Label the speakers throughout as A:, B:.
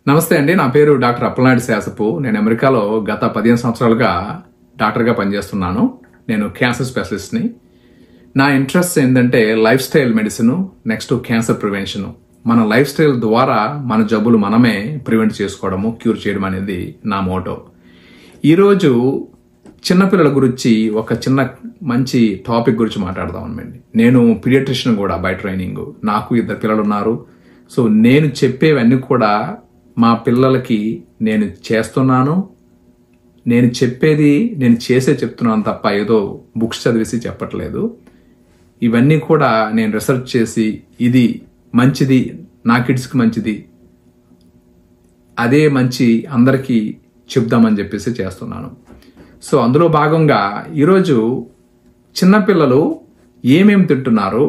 A: నమస్తే అండి. నా పేరు డాక్టర్ అప్పలనాయుడు శాసపు. నేను అమెరికాలో గత 15 సంవత్సరాలుగా డాక్టర్గా పనిచేస్తున్నాను. నేను క్యాన్సర్ స్పెషలిస్ట్ని. నా ఇంట్రెస్ట్ ఏంటంటే life style medicine, next cancer prevention. మన లైఫ్ స్టైల్ ద్వారా మన జబ్బులు మనమే ప్రివెంట్ చేసుకోవడము, క్యూర్ చేయడం అనేది నా మోటో. ఈరోజు చిన్నపిల్లల గురించి ఒక చిన్న మంచి టాపిక్ గురించి మాట్లాడదాం అన్నమాట. నేను పీడియాట్రిషియన్ కూడా బై ట్రైనింగ్. నాకు 2 పిల్లలు ఉన్నారు. సో నేను చెప్పేవన్నీ కూడా మా పిల్లలకి నేను చేస్తున్నాను. నేను చెప్పేది నేను చెప్తున్నాను తప్ప ఏదో బుక్స్ చదివేసి చెప్పట్లేదు. ఇవన్నీ కూడా నేను రీసెర్చ్ చేసి ఇది మంచిది, నా కిడ్స్కి మంచిది, అదే మంచి అందరికీ చెప్దామని చెప్పేసి చేస్తున్నాను. సో అందులో భాగంగా ఈరోజు చిన్నపిల్లలు ఏమేమి తింటున్నారు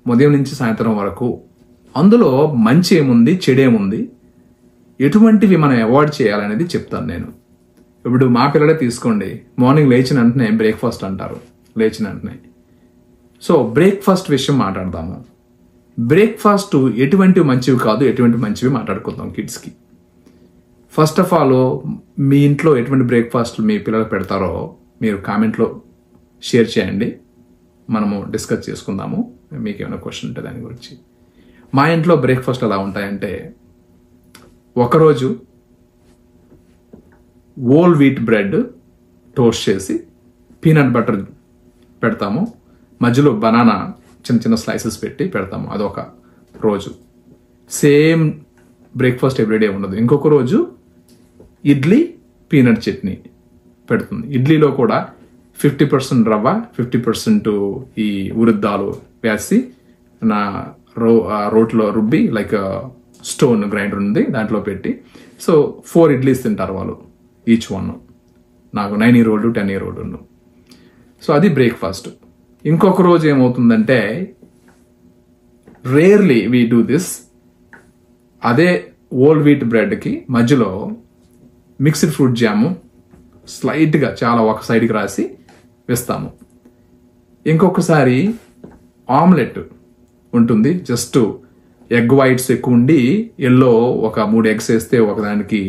A: ఉదయం నుంచి సాయంత్రం వరకు, అందులో మంచి ఏముంది, చెడేముంది, ఎటువంటివి మనం అవాయిడ్ చేయాలనేది చెప్తాను నేను. ఇప్పుడు మా పిల్లలే తీసుకోండి. మార్నింగ్ లేచిన వెంటనే బ్రేక్ఫాస్ట్ అంటారు. లేచిన వెంటనే సో బ్రేక్ఫాస్ట్ విషయం మాట్లాడదాము. బ్రేక్ఫాస్ట్ ఎటువంటివి మంచివి కాదు, ఎటువంటి మంచివి మాట్లాడుకుందాం కిడ్స్కి. ఫస్ట్ ఆఫ్ ఆల్, మీ ఇంట్లో ఎటువంటి బ్రేక్ఫాస్ట్ మీ పిల్లలకు పెడతారో మీరు కామెంట్లో షేర్ చేయండి. మనము డిస్కస్ చేసుకుందాము. మీకు ఏమైనా క్వశ్చన్ ఉంటే దాని గురించి. మా ఇంట్లో బ్రేక్ఫాస్ట్ ఎలా ఉంటాయంటే, ఒకరోజు హోల్ వీట్ బ్రెడ్ టోస్ట్ చేసి పీనట్ బటర్ పెడతాము. మధ్యలో బనానా చిన్న చిన్న స్లైసెస్ పెట్టి పెడతాము. అదొక రోజు. సేమ్ బ్రేక్ఫాస్ట్ ఎవ్రీడే ఉండదు. ఇంకొక రోజు ఇడ్లీ పీనట్ చట్నీ పెడుతుంది. ఇడ్లీలో కూడా 50% రవ్వ, 50% ఈ ఉరుద్దాలు వేసి నా రోట్లో రుబ్బి, లైక్ స్టోన్ గ్రైండర్ ఉంది దాంట్లో పెట్టి, సో 4 ఇడ్లీస్ తింటారు వాళ్ళు, ఈచ్ వన్. నాకు 9-year-old 10-year-old. సో అది బ్రేక్ఫాస్ట్. ఇంకొక రోజు ఏమవుతుందంటే, రేర్లీ వీ డూ దిస్, అదే హోల్ వీట్ బ్రెడ్కి మధ్యలో మిక్స్డ్ ఫ్రూట్ జాము స్లైట్గా చాలా ఒక సైడ్కి రాసి వేస్తాము. ఇంకొకసారి ఆమ్లెట్ ఉంటుంది. జస్ట్ ఎగ్ వైట్స్ ఎక్కువ ఉండి ఎల్లో ఒక 3 eggs వేస్తే ఒకదానికి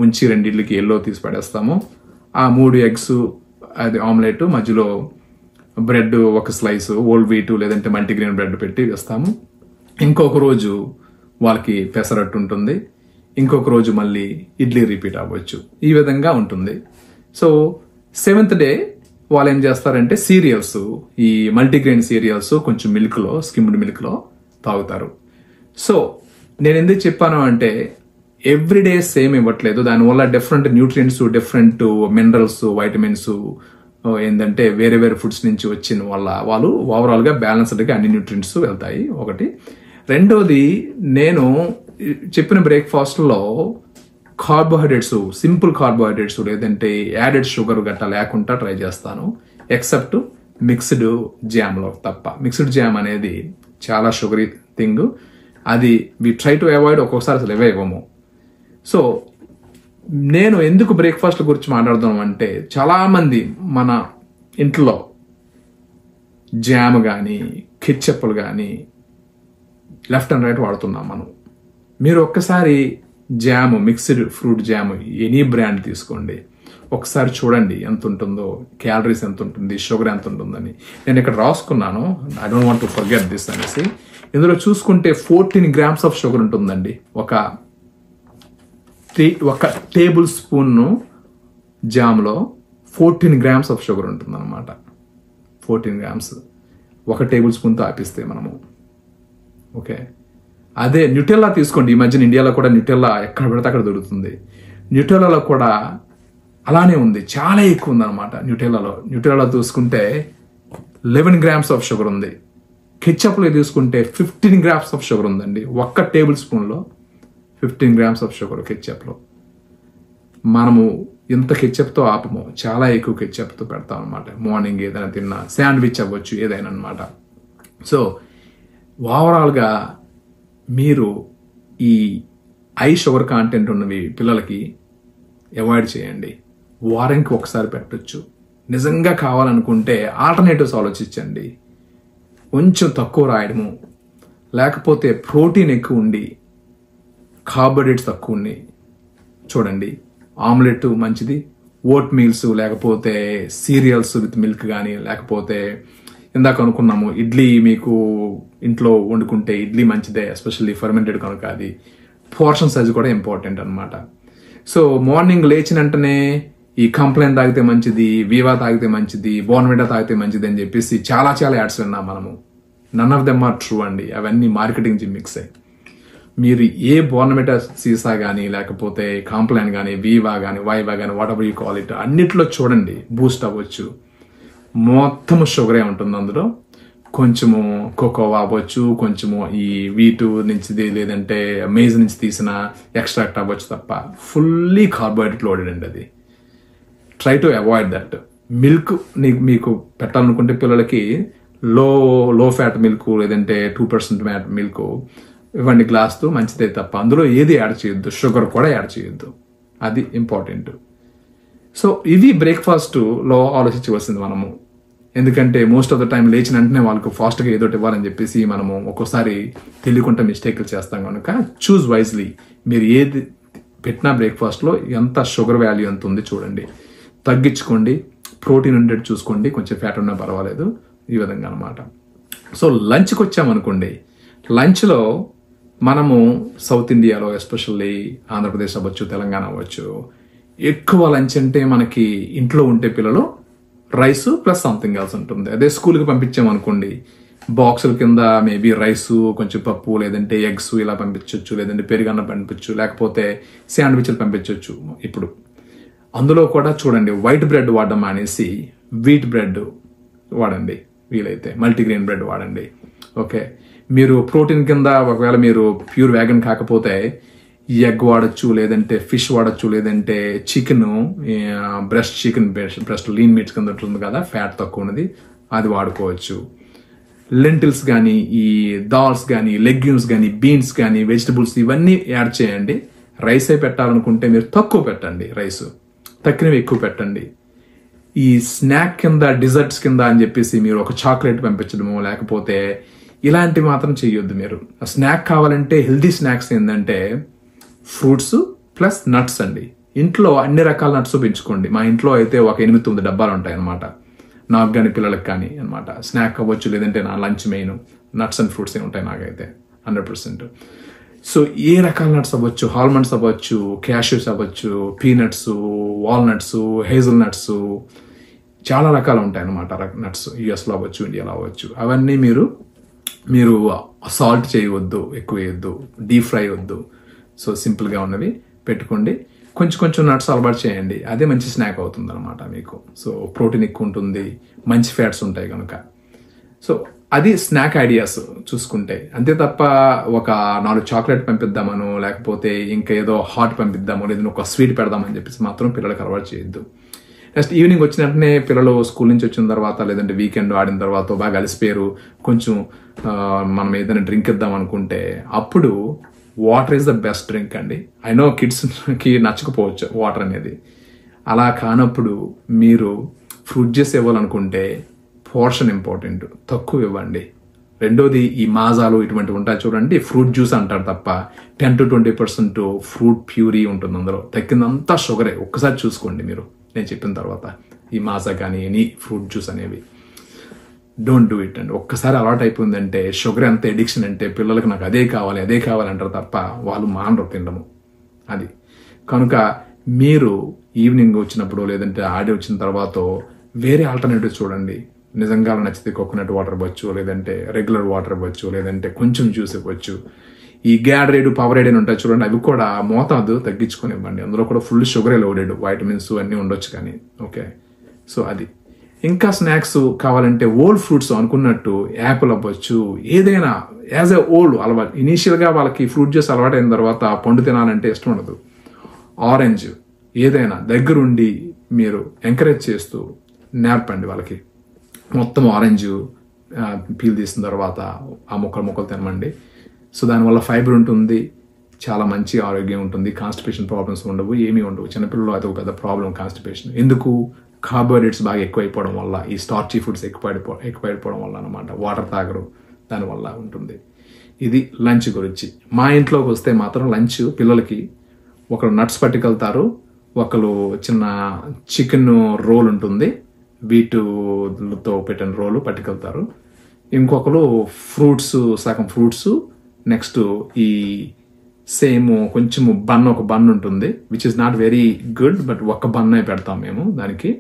A: ఉంచి 2 ఇడ్లీకి ఎల్లో తీసి పడేస్తాము. ఆ 3 eggs అది ఆమ్లెట్, మధ్యలో బ్రెడ్ ఒక స్లైస్ హోల్ వీట్ లేదంటే మల్టీగ్రెయిన్ బ్రెడ్ పెట్టి వేస్తాము. ఇంకొక రోజు వాళ్ళకి పెసరట్టు ఉంటుంది. ఇంకొక రోజు మళ్ళీ ఇడ్లీ రిపీట్ అవ్వచ్చు. ఈ విధంగా ఉంటుంది. సో 7th డే వాళ్ళు ఏం చేస్తారంటే సీరియల్స్, ఈ మల్టీగ్రెయిన్ సీరియల్స్ కొంచెం మిల్క్లో, స్కిమ్డ్ మిల్క్లో తాగుతారు. సో నేను ఎందుకు చెప్పాను అంటే, ఎవ్రీడే సేమ్ ఇవ్వట్లేదు. దానివల్ల different nutrients, different minerals, vitamins ఏంటంటే వేరే వేరే ఫుడ్స్ నుంచి వచ్చిన వల్ల వాళ్ళు ఓవరాల్గా బ్యాలెన్స్డ్గా అన్ని న్యూట్రియంట్స్ వెళ్తాయి. ఒకటి. రెండోది, నేను చెప్పిన బ్రేక్ఫాస్ట్లో కార్బోహైడ్రేట్స్, సింపుల్ కార్బోహైడ్రేట్స్ లేదంటే యాడెడ్ షుగర్ గట్టా లేకుండా ట్రై చేస్తాను, ఎక్సెప్ట్ మిక్స్డ్ జామ్లో తప్ప. మిక్స్డ్ జామ్ అనేది చాలా షుగరీ థింగ్. అది వి ట్రై టు అవాయిడ్. ఒక్కొక్కసారి అసలు ఇవ్వము. సో నేను ఎందుకు బ్రేక్ఫాస్ట్ గురించి మాట్లాడదాం అంటే, చాలామంది మన ఇంట్లో జామ్ కానీ కెచప్లు కానీ లెఫ్ట్ అండ్ రైట్ వాడుతున్నాం మనం. మీరు ఒక్కసారి jam, mixed fruit jam any brand తీసుకోండి, ఒకసారి చూడండి ఎంత ఉంటుందో, క్యాలరీస్ ఎంత ఉంటుంది, షుగర్ ఎంత ఉంటుందని. నేను ఇక్కడ రాసుకున్నాను, I don't want to forget this అనేసి. ఇందులో చూసుకుంటే 14 grams ఆఫ్ షుగర్ ఉంటుందండి. ఒక టేబుల్ స్పూన్ జామ్లో 14 grams ఆఫ్ షుగర్ ఉంటుంది అనమాట. 14 grams ఒక టేబుల్ స్పూన్తో ఆపిస్తే మనము. ఓకే. అదే న్యూటెల్లా తీసుకోండి. ఈ మధ్యన ఇండియాలో కూడా న్యూటెల్లా ఎక్కడ పెడితే అక్కడ దొరుకుతుంది. న్యూటెల్లాలో కూడా అలానే ఉంది, చాలా ఎక్కువ ఉందన్నమాట. న్యూటెల్లాలో చూసుకుంటే 11 grams ఆఫ్ షుగర్ ఉంది. కెచప్లో తీసుకుంటే 15 grams ఆఫ్ షుగర్ ఉందండి. ఒక్క టేబుల్ స్పూన్లో 15 grams ఆఫ్ షుగర్ కెచప్లో. మనము ఇంత కెచప్తో ఆపము, చాలా ఎక్కువ కెచప్తో పెడతాం అనమాట. మార్నింగ్ ఏదైనా తిన్నా, శాండ్విచ్ అవ్వచ్చు, ఏదైనా అనమాట. సో ఓవరాల్గా మీరు ఈ హై షుగర్ కాంటెంట్ ఉన్నవి పిల్లలకి అవాయిడ్ చేయండి. వారానికి ఒకసారి పెట్టచ్చు. నిజంగా కావాలనుకుంటే ఆల్టర్నేటివ్స్ ఆలోచించండి. కొంచెం తక్కువ రాయడము, లేకపోతే ప్రోటీన్ ఎక్కువ ఉండి కార్బోహైడ్రేట్స్ తక్కువ ఉన్నాయి, చూడండి. ఆమ్లెట్ మంచిది, ఓట్ మీల్స్ లేకపోతే సీరియల్స్ విత్ మిల్క్ కానీ, లేకపోతే ఇందాక అనుకున్నాము ఇడ్లీ మీకు ఇంట్లో వండుకుంటే ఇడ్లీ మంచిదే, ఎస్పెషల్లీ ఫర్మెంటెడ్ కనుక. అది పోర్షన్ సైజ్ కూడా ఇంపార్టెంట్ అనమాట. సో మార్నింగ్ లేచిన వెంటనే ఈ కంప్లైంట్ తాగితే మంచిది, వీవా తాగితే మంచిది, బోర్న్విటా తాగితే మంచిది అని చెప్పేసి చాలా చాలా యాడ్స్ విన్నాం మనము. None of them are true అండి. అవన్నీ మార్కెటింగ్ జిమ్మిక్స్. మీరు ఏ బోర్న్విటా సీసా కానీ, లేకపోతే కాంప్లైన్ కానీ, వీవా కానీ, వైవా కానీ, what ever you call it, అన్నిట్లో చూడండి బూస్ట్ అవ్వచ్చు, మొత్తం షుగరే ఉంటుంది. అందులో కొంచెము కోకోవా అవ్వచ్చు, కొంచెము ఈ వీటు నుంచి లేదంటే మేజ్ నుంచి తీసిన ఎక్స్ట్రాక్ట్ అవ్వచ్చు తప్ప ఫుల్లీ కార్బోహైడ్రేట్ లోడెడ్ అండి. అది try to avoid that. Milk మీకు పెట్టాలనుకుంటే పిల్లలకి లో ఫ్యాట్ మిల్క్ లేదంటే 2% ఫ్యాట్ మిల్క్ ఇవ్వండి గ్లాస్తో, మంచిదే తప్ప అందులో ఏది యాడ్ చేయొద్దు, షుగర్ కూడా యాడ్ చేయొద్దు. అది ఇంపార్టెంట్. సో ఇది బ్రేక్ఫాస్ట్లో ఆలోచించవలసింది మనము. ఎందుకంటే మోస్ట్ ఆఫ్ ద టైం లేచిన వెంటనే వాళ్ళకు ఫాస్ట్గా ఏదో ఇవ్వాలని చెప్పేసి మనము ఒక్కోసారి తెలియకుండా మిస్టేక్లు చేస్తాం కనుక చూజ్ వైజ్లీ. మీరు ఏది పెట్టినా బ్రేక్ఫాస్ట్లో ఎంత షుగర్ వాల్యూ ఎంత ఉంది చూడండి, తగ్గించుకోండి. ప్రోటీన్ ఉండేది చూసుకోండి, కొంచెం ఫ్యాట్ ఉన్నా పర్వాలేదు. ఈ విధంగా అనమాట. సో లంచ్కి వచ్చామనుకోండి, లంచ్లో మనము సౌత్ ఇండియాలో ఎస్పెషల్లీ ఆంధ్రప్రదేశ్ అవ్వచ్చు, తెలంగాణ అవ్వచ్చు, ఎక్కువ లంచ్ అంటే మనకి ఇంట్లో ఉంటే పిల్లలు రైస్ ప్లస్ సంథింగ్ ఎల్స్ ఉంటుంది. అదే స్కూల్కి పంపించామనుకోండి, బాక్సుల కింద మేబీ రైస్, కొంచెం పప్పు, లేదంటే ఎగ్స్ ఇలా పంపించవచ్చు, లేదంటే పెరుగన్నం పంపించవచ్చు, లేకపోతే శాండ్విచ్లు పంపించవచ్చు. ఇప్పుడు అందులో కూడా చూడండి వైట్ బ్రెడ్ వాడడం అనేసి వీట్ బ్రెడ్ వాడండి, వీలైతే మల్టీగ్రెయిన్ బ్రెడ్ వాడండి. ఓకే, మీరు ప్రోటీన్ కింద ఒకవేళ మీరు ప్యూర్ వ్యాగన్ కాకపోతే ఎగ్ వాడచ్చు, లేదంటే ఫిష్ వాడచ్చు, లేదంటే చికెన్, బ్రెస్ట్ లీన్ మీట్స్ కింద ఉంటుంది కదా, ఫ్యాట్ తక్కువ ఉన్నది, అది వాడుకోవచ్చు. లెంటిల్స్ కానీ, ఈ దాల్స్ కానీ, లెగ్యూమ్స్ కానీ, బీన్స్ కానీ, వెజిటబుల్స్ ఇవన్నీ యాడ్ చేయండి. రైసే పెట్టాలనుకుంటే మీరు తక్కువ పెట్టండి, రైస్ తక్కినవి ఎక్కువ పెట్టండి. ఈ స్నాక్ కింద, డిజర్ట్స్ కింద అని చెప్పేసి మీరు ఒక చాక్లెట్ పంపించడము, లేకపోతే ఇలాంటివి మాత్రం చేయొద్దు. మీరు స్నాక్ కావాలంటే హెల్దీ స్నాక్స్ ఏంటంటే ఫ్రూట్స్ ప్లస్ నట్స్ అండి. ఇంట్లో అన్ని రకాల నట్స్ పెంచుకోండి. మా ఇంట్లో అయితే ఒక 8-9 డబ్బాలు ఉంటాయి అనమాట, నాకు కానీ పిల్లలకి కానీ అనమాట. స్నాక్ అవ్వచ్చు, లేదంటే నా lunch main nuts and fruits ఉంటాయి నాకైతే 100%. సో ఏ రకాల నట్స్ అవ్వచ్చు, ఆల్మండ్స్ అవ్వచ్చు, క్యాష్యూస్ అవ్వచ్చు, పీనట్స్, వాల్నట్స్, హేజల్ నట్స్, చాలా రకాలు ఉంటాయి అనమాట నట్స్. యుఎస్లో అవ్వచ్చు, ఇండియాలో అవ్వచ్చు. అవన్నీ మీరు సాల్ట్ చేయవద్దు, ఎక్కువ వేయొద్దు, డీప్ ఫ్రై వద్దు. సో సింపుల్గా ఉన్నవి పెట్టుకోండి. కొంచెం నట్స్ అలవాటు చేయండి, అదే మంచి స్నాక్ అవుతుంది అనమాట మీకు. సో ప్రోటీన్ ఎక్కువ ఉంటుంది, మంచి ఫ్యాట్స్ ఉంటాయి కనుక. సో అది స్నాక్ ఐడియాస్ చూసుకుంటే. అంతే తప్ప ఒక 4 చాక్లెట్ పంపిద్దామను, లేకపోతే ఇంకా ఏదో హాట్ పంపిద్దాము, లేదంటే ఒక స్వీట్ పెడదామని చెప్పేసి మాత్రం పిల్లలకు అలవాటు చేయొద్దు. నెక్స్ట్ ఈవినింగ్ వచ్చిన వెంటనే పిల్లలు స్కూల్ నుంచి వచ్చిన తర్వాత, లేదంటే వీకెండ్ ఆడిన తర్వాత బాగా అలసిపోయారు, కొంచెం మనం ఏదైనా డ్రింక్ ఇద్దాం అనుకుంటే అప్పుడు water is the best drink అండి. ఐ నో కిడ్స్కి నచ్చకపోవచ్చు వాటర్ అనేది. అలా కానప్పుడు మీరు ఫ్రూట్ జ్యూస్ ఇవ్వాలనుకుంటే పోర్షన్ ఇంపార్టెంట్, తక్కువ ఇవ్వండి. రెండోది ఈ మాజాలు ఇటువంటి ఉంటాయి చూడండి, ఫ్రూట్ జ్యూస్ అంటారు తప్ప 10 to 20% ఫ్రూట్ ప్యూరీ ఉంటుంది అందులో, తగ్గిందంతా షుగరే. ఒక్కసారి చూసుకోండి మీరు నేను చెప్పిన తర్వాత. ఈ మాజా కానీ ఎనీ ఫ్రూట్ జ్యూస్ అనేవి డోంట్ డూ ఇట్ అండి. ఒక్కసారి అలవాటు అయిపోయిందంటే షుగర్ ఎంత ఎడిక్షన్ అంటే పిల్లలకు నాకు అదే కావాలి అంటారు తప్ప వాళ్ళు మానరు తినడము. అది కనుక మీరు ఈవినింగ్ వచ్చినప్పుడు, లేదంటే ఆడి వచ్చిన తర్వాత వేరే ఆల్టర్నేటివ్ చూడండి. నిజంగా నచ్చితే కోకోనట్ వాటర్ ఇవ్వచ్చు, లేదంటే రెగ్యులర్ వాటర్ ఇవ్వచ్చు, లేదంటే కొంచెం జ్యూస్ ఇవ్వచ్చు. ఈ గ్యాడరేడ్, పవరేడ్ అని ఉంటాయి చూడండి, అవి కూడా మోతాదు తగ్గించుకొని ఇవ్వండి. అందులో కూడా ఫుల్ షుగరే లోడెడ్, వైటమిన్స్ అన్నీ ఉండొచ్చు కానీ. ఓకే, సో అది. ఇంకా స్నాక్స్ కావాలంటే ఓల్డ్ ఫ్రూట్స్ అనుకున్నట్టు యాపిల్ అవ్వచ్చు, ఏదైనా యాజ్ ఎ ఓల్డ్ అలవాటు. ఇనీషియల్గా వాళ్ళకి ఫ్రూట్ జ్యూస్ అలవాటు అయిన తర్వాత పండు తినాలంటే ఇష్టం ఉండదు. ఆరెంజ్ ఏదైనా దగ్గరుండి మీరు ఎంకరేజ్ చేస్తూ నేర్పండి వాళ్ళకి. మొత్తం ఆరెంజ్ పీల్ తీసిన తర్వాత ఆ ముక్కలు తినమండి. సో దానివల్ల ఫైబర్ ఉంటుంది, చాలా మంచి ఆరోగ్యం ఉంటుంది, కాన్స్టిపేషన్ ప్రాబ్లమ్స్ ఉండవు, ఏమీ ఉండవు. చిన్నపిల్లలు అది ఒక పెద్ద ప్రాబ్లం కాన్స్టిపేషన్. ఎందుకు? కార్బోహైడ్రేట్స్ బాగా ఎక్కువైపోవడం వల్ల, ఈ స్టార్చీ ఫుడ్స్ ఎక్కువైపోవడం వల్ల అనమాట. వాటర్ తాగరు, దానివల్ల ఉంటుంది. ఇది లంచ్ గురించి. మా ఇంట్లోకి వస్తే మాత్రం లంచ్ పిల్లలకి ఒకరు నట్స్ పట్టుకెళ్తారు, ఒకరు చిన్న చికెన్ రోల్ ఉంటుంది, వీటితో పెట్టిన రోలు పట్టుకెళ్తారు, ఇంకొకరు ఫ్రూట్స్, సగం ఫ్రూట్స్, నెక్స్ట్ ఈ సేమ్ కొంచెం ఒక బన్ ఉంటుంది, which is not very good, but ఒక్క బన్నే పెడతాం మేము దానికి.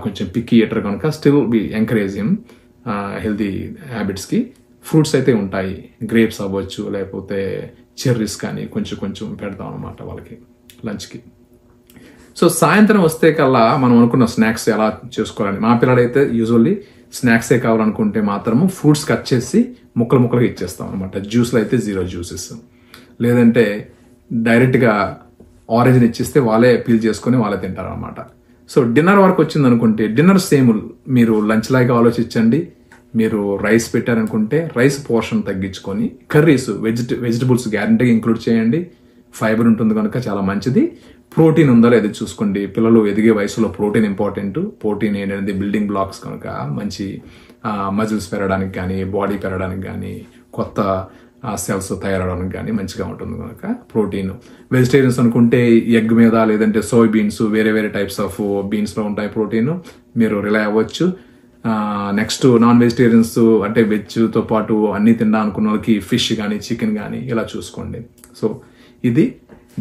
A: కొంచెం పిక్కీ ఈటర్ కనుక still we encourage him healthy హ్యాబిట్స్కి. ఫ్రూట్స్ అయితే ఉంటాయి, గ్రేప్స్ అవ్వచ్చు, లేకపోతే చెర్రీస్ కానీ కొంచెం పెడతాం అనమాట వాళ్ళకి లంచ్కి. సో సాయంత్రం వస్తే కల్లా మనం అనుకున్న స్నాక్స్ ఎలా చేసుకోవాలని, మా పిల్లడైతే యూజువల్లీ స్నాక్సే కావాలనుకుంటే మాత్రము ఫ్రూట్స్ కట్ చేసి ముక్కలుగా ఇచ్చేస్తాం అనమాట. జ్యూస్లో అయితే 0 జ్యూసెస్, లేదంటే డైరెక్ట్గా ఆరెంజ్ని ఇచ్చేస్తే వాళ్ళే పీల్ చేసుకుని వాళ్ళే తింటారు అనమాట. సో డిన్నర్ వరకు వచ్చింది అనుకుంటే డిన్నర్ సేమ్ మీరు లంచ్ లాగా ఆలోచించండి. మీరు రైస్ పెట్టారనుకుంటే రైస్ పోర్షన్ తగ్గించుకొని కర్రీస్, వెజిటబుల్స్ గ్యారంటీగా ఇంక్లూడ్ చేయండి. ఫైబర్ ఉంటుంది కనుక చాలా మంచిది. ప్రోటీన్ ఉందో లేదో చూసుకోండి. పిల్లలు ఎదిగే వయసులో ప్రోటీన్ ఇంపార్టెంట్. ప్రోటీన్ ఏంటంటే బిల్డింగ్ బ్లాక్స్ కనుక మంచి మజిల్స్ పెరగడానికి కానీ, బాడీ పెరగడానికి కానీ, కొత్త సెల్స్ తయారవడానికి కానీ మంచిగా ఉంటుంది కనుక ప్రోటీన్. వెజిటేరియన్స్ అనుకుంటే ఎగ్ మీద, లేదంటే సోయ్ బీన్స్, వేరే టైప్స్ ఆఫ్ బీన్స్లో ఉంటాయి ప్రోటీన్, మీరు రిలై అవ్వచ్చు. నెక్స్ట్ నాన్ వెజిటేరియన్స్ అంటే వెజ్తో పాటు అన్ని తిండా అనుకున్న వాళ్ళకి ఫిష్ కానీ, చికెన్ కానీ ఇలా చూసుకోండి. సో ఇది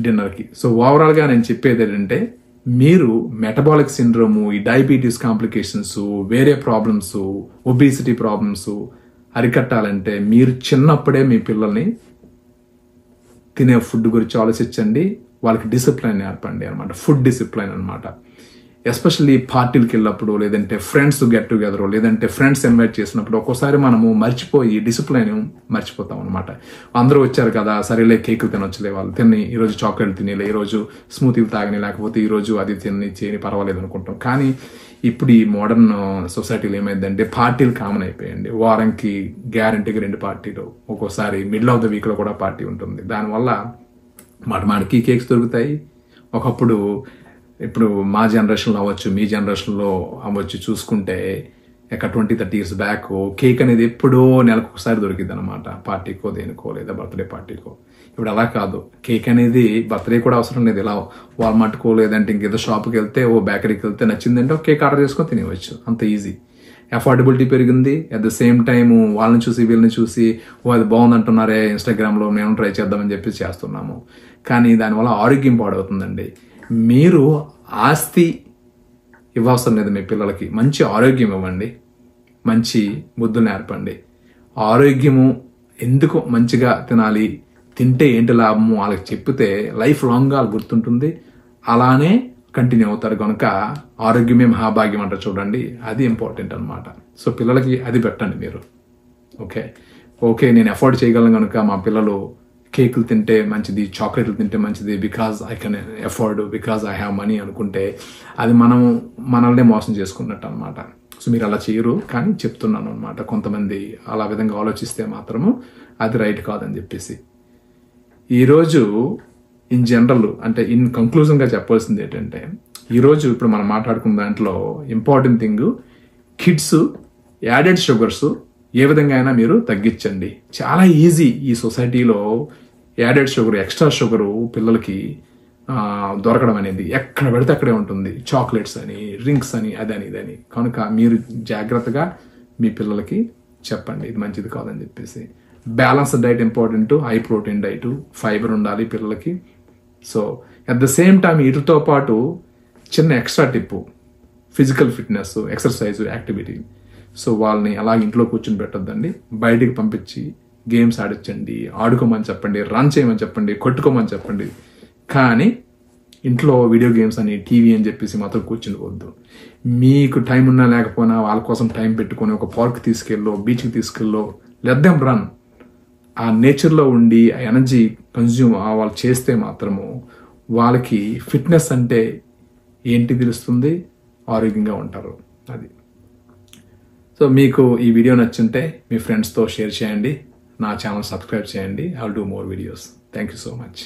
A: డిన్నర్కి. సో ఓవరాల్గా నేను చెప్పేది ఏంటంటే, మీరు మెటబాలిక్ సిండ్రోము, ఈ డయాబెటీస్ కాంప్లికేషన్స్, వేరే ప్రాబ్లమ్స్, ఒబేసిటీ ప్రాబ్లమ్స్ అరికట్టాలంటే మీరు చిన్నప్పుడే మీ పిల్లల్ని తినే ఫుడ్ గురించి ఆలోచించండి. వాళ్ళకి డిసిప్లైన్ నేర్పండి అనమాట, ఫుడ్ డిసిప్లైన్ అనమాట. ఎస్పెషల్లీ పార్టీలకు వెళ్ళినప్పుడు, లేదంటే ఫ్రెండ్స్ గెట్ టుగెదర్, లేదంటే ఫ్రెండ్స్ ఇన్వైట్ చేసినప్పుడు ఒక్కోసారి మనము మర్చిపోయి డిసిప్లైన్ మర్చిపోతాం అనమాట. అందరూ వచ్చారు కదా, సరేలే కేకులు తినొచ్చులే, వాళ్ళు తిని ఈరోజు చాక్లెట్ తినేలే, ఈరోజు స్మూతీలు తాగని, లేకపోతే ఈరోజు అది తిని చేయని పర్వాలేదు అనుకుంటాం. కానీ ఇప్పుడు ఈ మోడర్న్ సొసైటీలో ఏమైందంటే పార్టీలు కామన్ అయిపోయండి. వారానికి గ్యారంటీగా 2 పార్టీలు, ఒక్కోసారి మిడిల్ ఆఫ్ ద వీక్లో కూడా పార్టీ ఉంటుంది. దానివల్ల మాటికి కేక్స్ దొరుకుతాయి. ఒకప్పుడు, ఇప్పుడు మా జనరేషన్లో అవ్వచ్చు, మీ జనరేషన్లో అవ్వచ్చు, చూసుకుంటే 20-30 years బ్యాక్ కేక్ అనేది ఎప్పుడో నెలకు ఒకసారి దొరికింది అనమాట, పార్టీకో దేనికో, లేదా బర్త్డే పార్టీకో. ఇప్పుడు అలా కాదు, కేక్ అనేది బర్త్డే కూడా అవసరం లేదు. ఇలా వాల్మార్ట్కో లేదంటే ఇంకేదో షాప్కి వెళ్తే, బేకరీకి వెళ్తే నచ్చిందంటే కేక్ ఆర్డర్ చేసుకొని తినవచ్చు, అంత ఈజీ. అఫోర్డబిలిటీ పెరిగింది. అట్ ద సేమ్ టైమ్ వాళ్ళని చూసి వీళ్ళని చూసి అది బాగుంది అంటున్నారే ఇన్స్టాగ్రామ్లో, మేము ట్రై చేద్దామని చెప్పి చేస్తున్నాము. కానీ దానివల్ల ఆరోగ్యం పాడవుతుందండి. మీరు ఆస్తి ఇవ్వవసరం లేదు మీ పిల్లలకి, మంచి ఆరోగ్యం ఇవ్వండి, మంచి బుద్ధులు నేర్పండి. ఆరోగ్యము ఎందుకు మంచిగా తినాలి, తింటే ఏంటి లాభము వాళ్ళకి చెప్తే లైఫ్ లాంగ్గా వాళ్ళు గుర్తుంటుంది, అలానే కంటిన్యూ అవుతారు. కనుక ఆరోగ్యమే మహాభాగ్యం అంటారు చూడండి, అది ఇంపార్టెంట్ అనమాట. సో పిల్లలకి అది పెట్టండి మీరు. ఓకే నేను అఫోర్డ్ చేయగలను కనుక మా పిల్లలు కేకులు తింటే మంచిది, చాక్లెట్లు తింటే మంచిది, because I can afford, because I have money అనుకుంటే అది మనల్నే మోసం చేసుకున్నట్టు అనమాట. సో మీరు అలా చేయరు, కానీ చెప్తున్నాను అనమాట. కొంతమంది అలా విధంగా ఆలోచిస్తే మాత్రము అది రైట్ కాదని చెప్పేసి. ఈరోజు ఇన్ జనరల్ అంటే ఇన్ కంక్లూజన్గా చెప్పాల్సింది ఏంటంటే, ఈరోజు ఇప్పుడు మనం మాట్లాడుకున్న దాంట్లో important thing, kids added sugars ఏ విధంగా అయినా మీరు తగ్గించండి. చాలా ఈజీ ఈ సొసైటీలో యాడెడ్ షుగర్, ఎక్స్ట్రా షుగరు పిల్లలకి దొరకడం అనేది ఎక్కడ పెడితే అక్కడే ఉంటుంది. చాక్లెట్స్ అని, డ్రింక్స్ అని, అదని ఇదని. కనుక మీరు జాగ్రత్తగా మీ పిల్లలకి చెప్పండి ఇది మంచిది కాదని చెప్పేసి. Balanced diet important, high protein diet, fibre ఉండాలి పిల్లలకి. So at the same time వీటితో పాటు చిన్న extra tip, physical fitness, exercise, activity. So వాళ్ళని అలా ఇంట్లో కూర్చొని పెట్టొద్దండి, బయటికి పంపించి గేమ్స్ ఆడించండి, ఆడుకోమని చెప్పండి, రన్ చేయమని చెప్పండి, కొట్టుకోమని చెప్పండి. కానీ ఇంట్లో వీడియో గేమ్స్ అని, టీవీ అని చెప్పేసి మాత్రం కూర్చునిపోవద్దు. మీకు టైం ఉన్నా లేకపోయినా వాళ్ళ కోసం టైం పెట్టుకొని ఒక పార్క్ తీసుకెళ్ళో, బీచ్కి తీసుకెళ్ళో, లెట్ దెమ్ రన్. ఆ నేచర్లో ఉండి ఆ ఎనర్జీ కన్జ్యూమ్ వాళ్ళు చేస్తే మాత్రము వాళ్ళకి ఫిట్నెస్ అంటే ఏంటి తెలుస్తుంది, ఆరోగ్యంగా ఉంటారు. అది. సో మీకు ఈ వీడియో నచ్చుంటే మీ ఫ్రెండ్స్తో షేర్ చేయండి, నా ఛానల్ సబ్స్క్రైబ్ చేయండి. I will do more videos. Thank you so much.